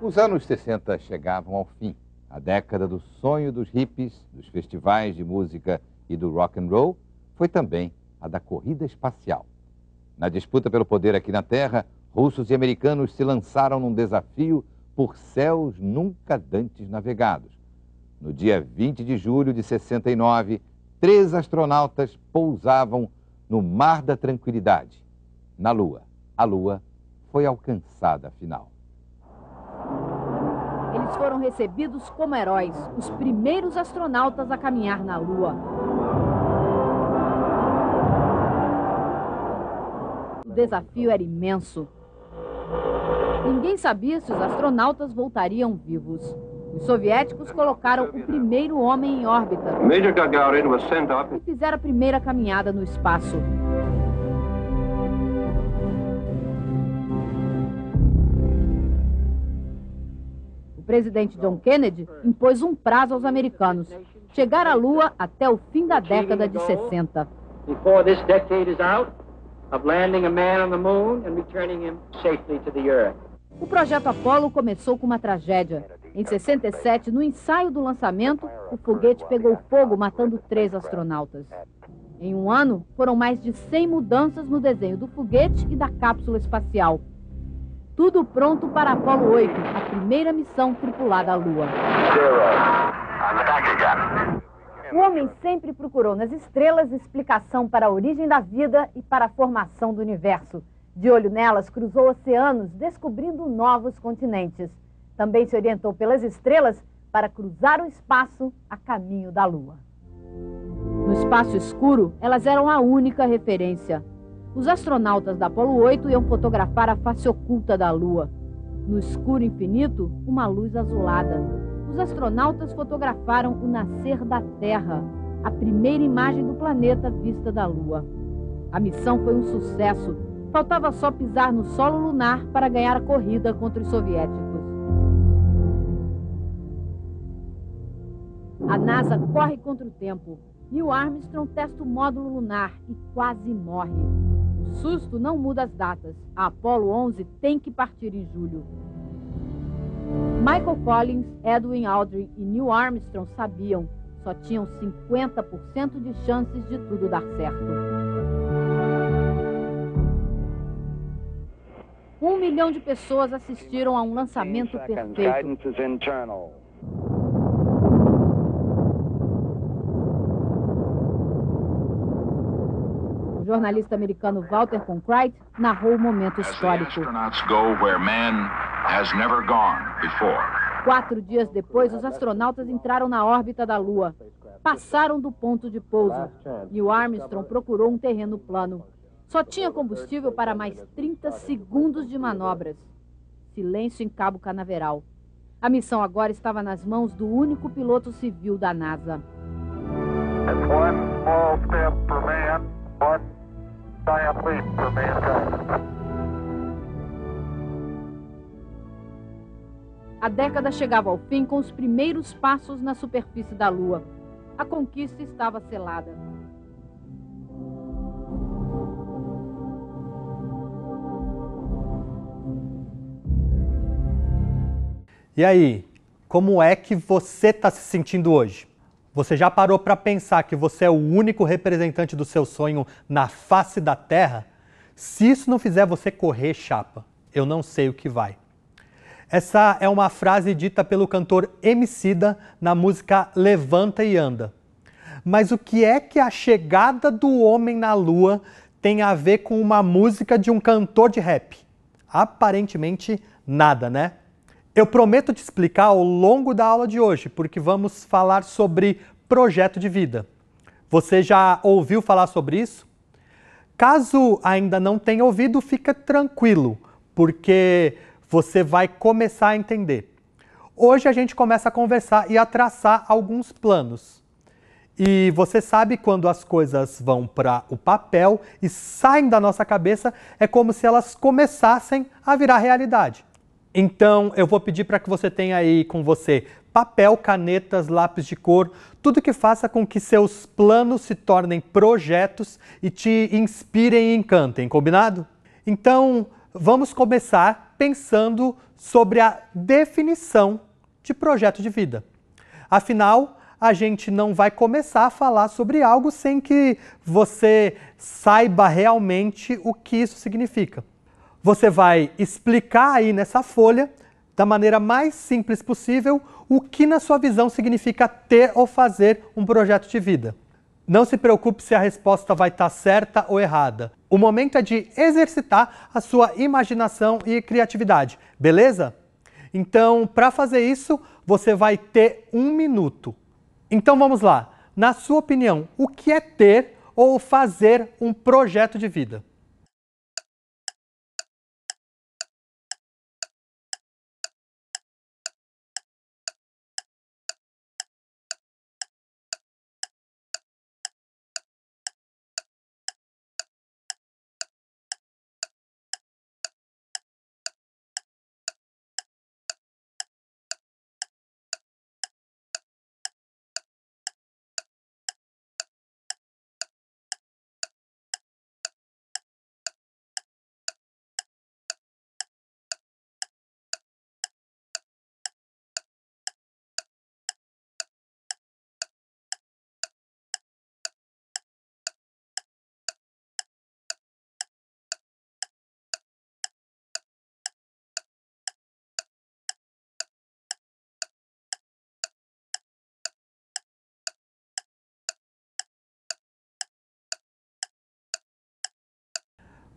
Os anos 60 chegavam ao fim. A década do sonho dos hippies, dos festivais de música e do rock and roll foi também a da corrida espacial. Na disputa pelo poder aqui na Terra, russos e americanos se lançaram num desafio por céus nunca dantes navegados. No dia 20 de julho de 69, 3 astronautas pousavam no Mar da Tranquilidade, na Lua. A Lua foi alcançada afinal. Eles foram recebidos como heróis, os primeiros astronautas a caminhar na Lua. O desafio era imenso. Ninguém sabia se os astronautas voltariam vivos. Os soviéticos colocaram o primeiro homem em órbita e fizeram a primeira caminhada no espaço. O presidente John Kennedy impôs um prazo aos americanos: chegar à Lua até o fim da década de 60. O projeto Apollo começou com uma tragédia. Em 67, no ensaio do lançamento, o foguete pegou fogo, matando 3 astronautas. Em um ano, foram mais de 100 mudanças no desenho do foguete e da cápsula espacial. Tudo pronto para Apollo 8, a primeira missão tripulada à Lua. O homem sempre procurou nas estrelas explicação para a origem da vida e para a formação do universo. De olho nelas, cruzou oceanos, descobrindo novos continentes. Também se orientou pelas estrelas para cruzar o espaço a caminho da Lua. No espaço escuro, elas eram a única referência. Os astronautas da Apollo 8 iam fotografar a face oculta da Lua. No escuro infinito, uma luz azulada. Os astronautas fotografaram o nascer da Terra, a primeira imagem do planeta vista da Lua. A missão foi um sucesso. Faltava só pisar no solo lunar para ganhar a corrida contra os soviéticos. A NASA corre contra o tempo. Neil Armstrong testa o módulo lunar e quase morre. O susto não muda as datas. A Apollo 11 tem que partir em julho. Michael Collins, Edwin Aldrin e Neil Armstrong sabiam. Só tinham 50% de chances de tudo dar certo. 1 milhão de pessoas assistiram a um lançamento perfeito. O jornalista americano Walter Cronkite narrou o momento histórico. 4 dias depois, os astronautas entraram na órbita da Lua. Passaram do ponto de pouso. Neil Armstrong procurou um terreno plano. Só tinha combustível para mais 30 segundos de manobras. Silêncio em Cabo Canaveral. A missão agora estava nas mãos do único piloto civil da NASA. A década chegava ao fim com os primeiros passos na superfície da Lua. A conquista estava selada. E aí, como é que você está se sentindo hoje? Você já parou para pensar que você é o único representante do seu sonho na face da Terra? Se isso não fizer você correr, chapa, eu não sei o que vai. Essa é uma frase dita pelo cantor Emicida na música Levanta e Anda. Mas o que é que a chegada do homem na Lua tem a ver com uma música de um cantor de rap? Aparentemente nada, né? Eu prometo te explicar ao longo da aula de hoje, porque vamos falar sobre projeto de vida. Você já ouviu falar sobre isso? Caso ainda não tenha ouvido, fica tranquilo, porque você vai começar a entender. Hoje a gente começa a conversar e a traçar alguns planos. E você sabe, quando as coisas vão para o papel e saem da nossa cabeça, é como se elas começassem a virar realidade. Então, eu vou pedir para que você tenha aí com você papel, canetas, lápis de cor, tudo que faça com que seus planos se tornem projetos e te inspirem e encantem, combinado? Então, vamos começar pensando sobre a definição de projeto de vida. Afinal, a gente não vai começar a falar sobre algo sem que você saiba realmente o que isso significa. Você vai explicar aí nessa folha, da maneira mais simples possível, o que na sua visão significa ter ou fazer um projeto de vida. Não se preocupe se a resposta vai estar certa ou errada. O momento é de exercitar a sua imaginação e criatividade, beleza? Então, para fazer isso, você vai ter 1 minuto. Então vamos lá. Na sua opinião, o que é ter ou fazer um projeto de vida?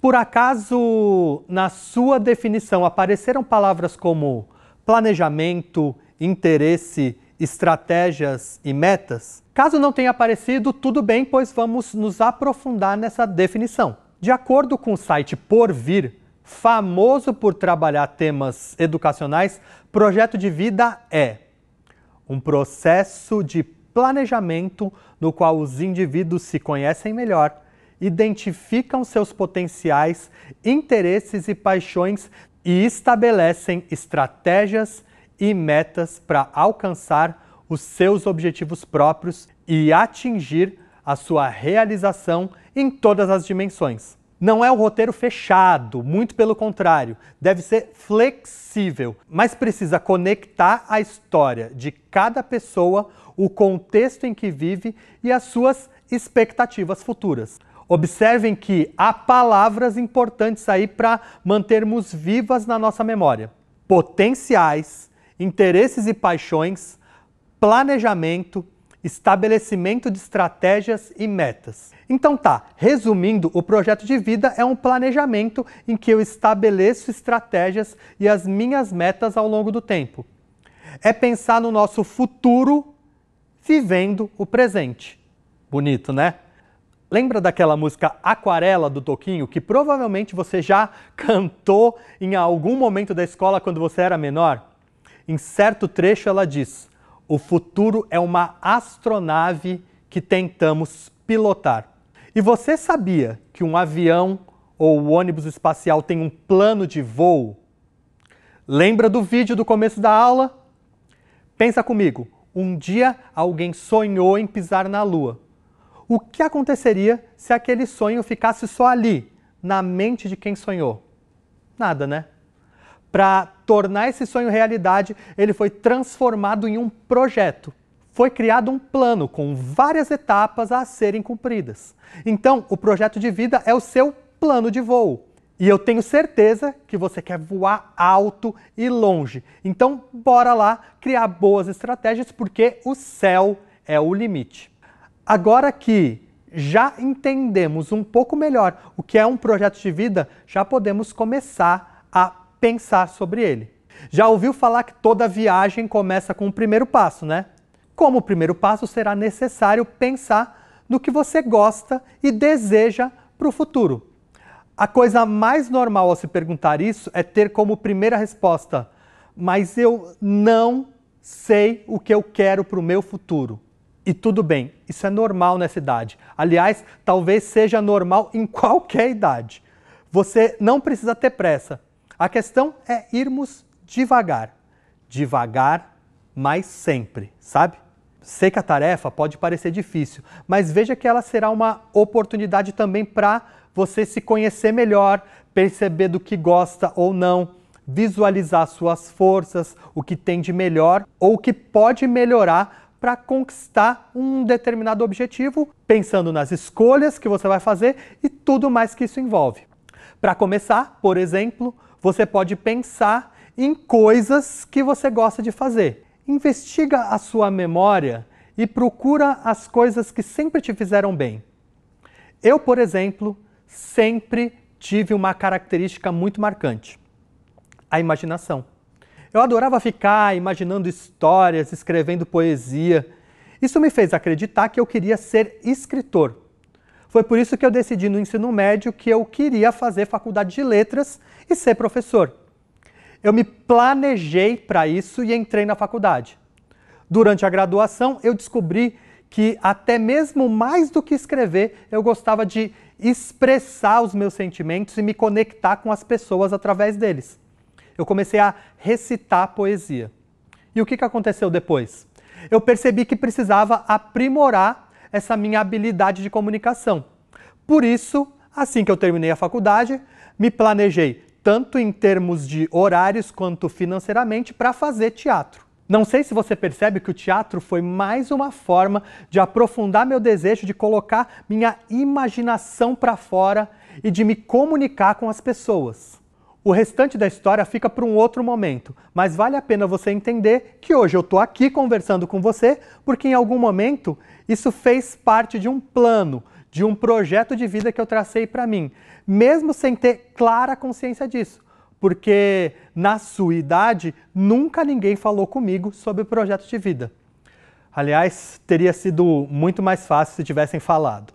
Por acaso, na sua definição, apareceram palavras como planejamento, interesse, estratégias e metas? Caso não tenha aparecido, tudo bem, pois vamos nos aprofundar nessa definição. De acordo com o site Porvir, famoso por trabalhar temas educacionais, projeto de vida é um processo de planejamento no qual os indivíduos se conhecem melhor, identificam seus potenciais, interesses e paixões e estabelecem estratégias e metas para alcançar os seus objetivos próprios e atingir a sua realização em todas as dimensões. Não é um roteiro fechado, muito pelo contrário, deve ser flexível, mas precisa conectar a história de cada pessoa, o contexto em que vive e as suas expectativas futuras. Observem que há palavras importantes aí para mantermos vivas na nossa memória: potenciais, interesses e paixões, planejamento, estabelecimento de estratégias e metas. Então tá, resumindo, o projeto de vida é um planejamento em que eu estabeleço estratégias e as minhas metas ao longo do tempo. É pensar no nosso futuro vivendo o presente. Bonito, né? Lembra daquela música Aquarela do Toquinho, que provavelmente você já cantou em algum momento da escola quando você era menor? Em certo trecho ela diz: o futuro é uma astronave que tentamos pilotar. E você sabia que um avião ou um ônibus espacial tem um plano de voo? Lembra do vídeo do começo da aula? Pensa comigo, um dia alguém sonhou em pisar na Lua. O que aconteceria se aquele sonho ficasse só ali, na mente de quem sonhou? Nada, né? Para tornar esse sonho realidade, ele foi transformado em um projeto. Foi criado um plano com várias etapas a serem cumpridas. Então, o projeto de vida é o seu plano de voo. E eu tenho certeza que você quer voar alto e longe. Então, bora lá criar boas estratégias, porque o céu é o limite. Agora que já entendemos um pouco melhor o que é um projeto de vida, já podemos começar a pensar sobre ele. Já ouviu falar que toda viagem começa com o primeiro passo, né? Como o primeiro passo, será necessário pensar no que você gosta e deseja para o futuro. A coisa mais normal ao se perguntar isso é ter como primeira resposta: mas eu não sei o que eu quero para o meu futuro. E tudo bem, isso é normal nessa idade. Aliás, talvez seja normal em qualquer idade. Você não precisa ter pressa. A questão é irmos devagar. Devagar, mas sempre, sabe? Sei que a tarefa pode parecer difícil, mas veja que ela será uma oportunidade também para você se conhecer melhor, perceber do que gosta ou não, visualizar suas forças, o que tem de melhor ou o que pode melhorar para conquistar um determinado objetivo, pensando nas escolhas que você vai fazer e tudo mais que isso envolve. Para começar, por exemplo, você pode pensar em coisas que você gosta de fazer. Investiga a sua memória e procura as coisas que sempre te fizeram bem. Eu, por exemplo, sempre tive uma característica muito marcante: a imaginação. Eu adorava ficar imaginando histórias, escrevendo poesia. Isso me fez acreditar que eu queria ser escritor. Foi por isso que eu decidi no ensino médio que eu queria fazer faculdade de letras e ser professor. Eu me planejei para isso e entrei na faculdade. Durante a graduação, eu descobri que até mesmo mais do que escrever, eu gostava de expressar os meus sentimentos e me conectar com as pessoas através deles. Eu comecei a recitar poesia. E o que aconteceu depois? Eu percebi que precisava aprimorar essa minha habilidade de comunicação. Por isso, assim que eu terminei a faculdade, me planejei tanto em termos de horários quanto financeiramente para fazer teatro. Não sei se você percebe que o teatro foi mais uma forma de aprofundar meu desejo de colocar minha imaginação para fora e de me comunicar com as pessoas. O restante da história fica para um outro momento, mas vale a pena você entender que hoje eu estou aqui conversando com você porque em algum momento isso fez parte de um plano, de um projeto de vida que eu tracei para mim, mesmo sem ter clara consciência disso. Porque na sua idade, nunca ninguém falou comigo sobre o projeto de vida. Aliás, teria sido muito mais fácil se tivessem falado.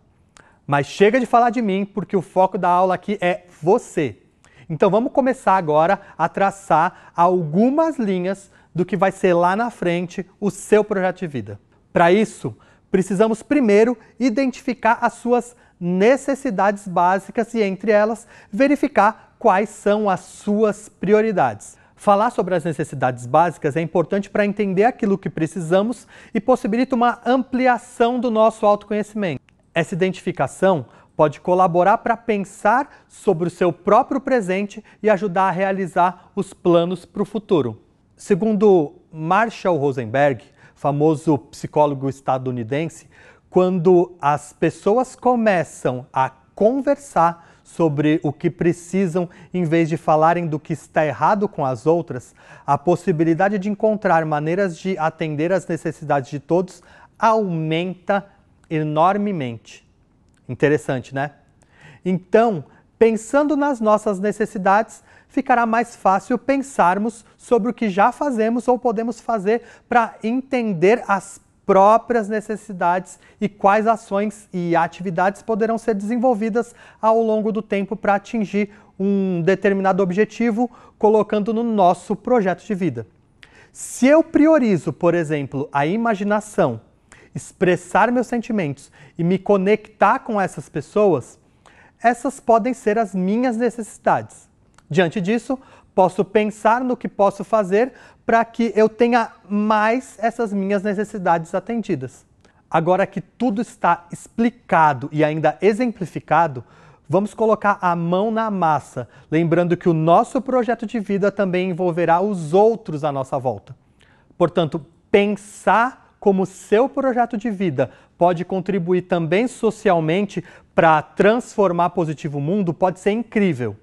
Mas chega de falar de mim, porque o foco da aula aqui é você. Então vamos começar agora a traçar algumas linhas do que vai ser lá na frente o seu projeto de vida. Para isso, precisamos primeiro identificar as suas necessidades básicas e, entre elas, verificar quais são as suas prioridades. Falar sobre as necessidades básicas é importante para entender aquilo que precisamos e possibilita uma ampliação do nosso autoconhecimento. Essa identificação pode colaborar para pensar sobre o seu próprio presente e ajudar a realizar os planos para o futuro. Segundo Marshall Rosenberg, famoso psicólogo estadunidense, quando as pessoas começam a conversar sobre o que precisam, em vez de falarem do que está errado com as outras, a possibilidade de encontrar maneiras de atender às necessidades de todos aumenta enormemente. Interessante, né? Então, pensando nas nossas necessidades, ficará mais fácil pensarmos sobre o que já fazemos ou podemos fazer para entender as próprias necessidades e quais ações e atividades poderão ser desenvolvidas ao longo do tempo para atingir um determinado objetivo, colocando no nosso projeto de vida. Se eu priorizo, por exemplo, a imaginação, expressar meus sentimentos e me conectar com essas pessoas, essas podem ser as minhas necessidades. Diante disso, posso pensar no que posso fazer para que eu tenha mais essas minhas necessidades atendidas. Agora que tudo está explicado e ainda exemplificado, vamos colocar a mão na massa, lembrando que o nosso projeto de vida também envolverá os outros à nossa volta. Portanto, pensar como seu projeto de vida pode contribuir também socialmente para transformar positivo o mundo pode ser incrível.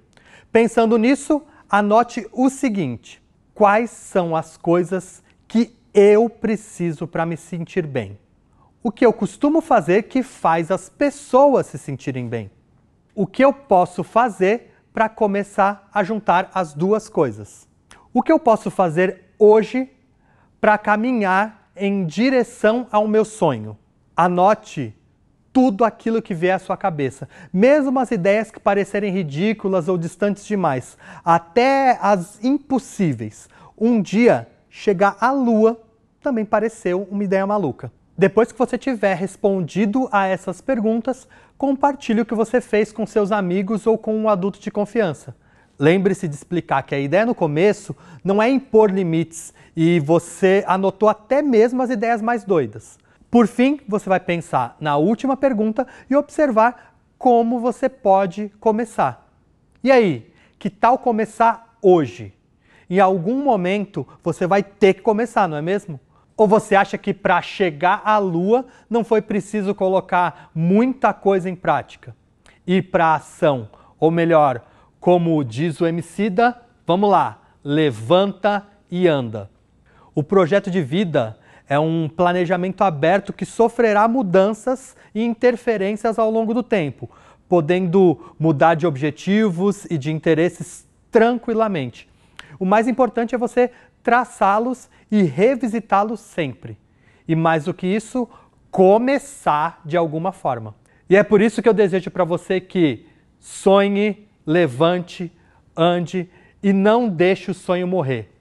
Pensando nisso, anote o seguinte: quais são as coisas que eu preciso para me sentir bem? O que eu costumo fazer que faz as pessoas se sentirem bem? O que eu posso fazer para começar a juntar as duas coisas? O que eu posso fazer hoje para caminhar em direção ao meu sonho? Anote tudo aquilo que vier à sua cabeça, mesmo as ideias que parecerem ridículas ou distantes demais, até as impossíveis. Um dia, chegar à Lua também pareceu uma ideia maluca. Depois que você tiver respondido a essas perguntas, compartilhe o que você fez com seus amigos ou com um adulto de confiança. Lembre-se de explicar que a ideia no começo não é impor limites e você anotou até mesmo as ideias mais doidas. Por fim, você vai pensar na última pergunta e observar como você pode começar. E aí, que tal começar hoje? Em algum momento você vai ter que começar, não é mesmo? Ou você acha que para chegar à Lua não foi preciso colocar muita coisa em prática? Ir para a ação, ou melhor, como diz o Emicida, vamos lá, levanta e anda. O projeto de vida é um planejamento aberto que sofrerá mudanças e interferências ao longo do tempo, podendo mudar de objetivos e de interesses tranquilamente. O mais importante é você traçá-los e revisitá-los sempre. E mais do que isso, começar de alguma forma. E é por isso que eu desejo para você que sonhe, levante, ande e não deixe o sonho morrer.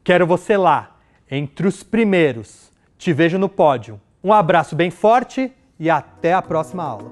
Quero você lá, entre os primeiros. Te vejo no pódio. Um abraço bem forte e até a próxima aula.